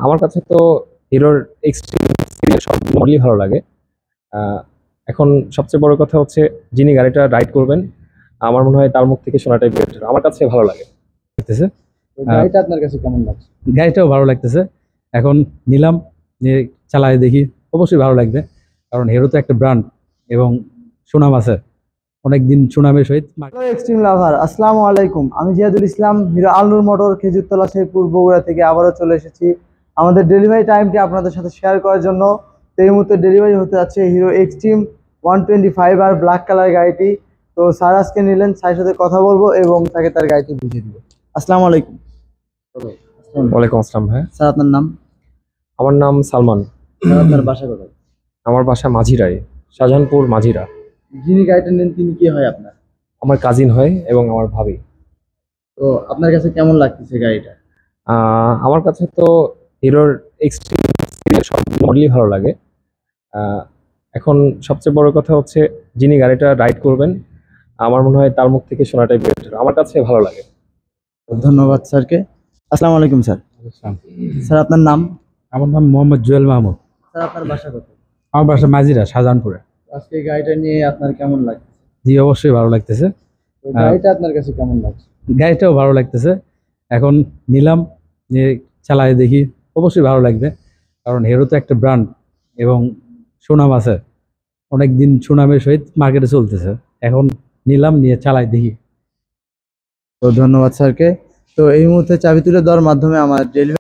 আমার কাছে তো হিরোর এক্সট্রিম সিরিজের সব মডেলই ভালো লাগে। আহ, এখন সবচেয়ে বড় কথা হচ্ছে যিনি গাড়িটা রাইড করবেন আমার মনে হয় তার মুখ থেকে শোনাটাই বেটার, আমার কাছে ভালো লাগে। লাগতেছে। তো গাড়িটা আপনার কাছে কেমন লাগছে? গাড়িটাও ভালো লাগতেছে। এখন নিলাম, নিয়ে চালায় দেখি, অবশ্যই ভালো লাগবে। কারণ হিরো তো একটা ব্র্যান্ড এবং সুনাম আছে, অনেকদিন সুনামের সহিত। এক্সট্রিম লাভার, আসসালামু আলাইকুম। আমি জিয়াদুল ইসলাম, হিরো আলনুর মোটর, খেজুরতলা, শেরপুর, বগুড়া থেকে আবারও চলে এসেছি আমাদের ডেলিভারি টাইমটি আপনাদের সাথে শেয়ার করার জন্য। তো এই মুহূর্তে ডেলিভারি হতে যাচ্ছে হিরো এক্সট্রিম 125 আর ব্ল্যাক কালার গাড়িটি। তো স্যার আজকে নিলেন, স্যারের সাথে কথা বলবো এবং তাকে তার গাড়িটি বুঝিয়ে দিব। আসসালামু আলাইকুম। ওয়ালাইকুম আসসালাম ভাই। স্যার আপনার নাম? আমার নাম সালমান। স্যার আপনার বাসা কোথায়? আমার বাসা মাঝিরাই, শাহজাহানপুর মাঝিরা। যিনি গাড়িটা নেন তিনি কি হয় আপনার? আমার কাজিন হয় এবং আমার ভাবি। তো আপনার কাছে কেমন লাগতেছে গাড়িটা? আমার কাছে তো হিরোর এক্সট্রিম সিরিজের সব মডেলই ভালো লাগে। আহ, এখন সবচেয়ে বড় কথা হচ্ছে যিনি গাড়িটা রাইড করবেন আমার মনে হয় তার মুখ থেকে শোনাটাই বেটার, আমার কাছে ভালো লাগে। ধন্যবাদ স্যারকে। আসসালামু আলাইকুম স্যার। স্যার আপনার নাম? আমার নাম মোহাম্মদ জুয়েল মাহমুদ। স্যার আপনার বাসা কোথায়? আমার বাসা মাঝিরা, শাহজাহানপুরে। আজকে এই গাড়িটা নিয়ে আপনার কেমন লাগছে? জি, অবশ্যই ভালো লাগতেছে। তো গাড়িটা আপনার কাছে কেমন লাগছে? গাড়িটাও ভালো লাগতেছে। এখন নিলাম, নিয়ে চালায় দেখি, অবশ্যই ভালো লাগবে। কারণ হিরো তো একটা ব্র্যান্ড এবং সুনাম আছে, অনেকদিন সুনামের সহিত মার্কেটে চলতেছে। এখন নিলাম, নিয়ে চালায় দেখি। তো ধন্যবাদ স্যারকে। তো এই মুহূর্তে চাবি তুলে দেওয়ার মাধ্যমে আমার ডেলিভারি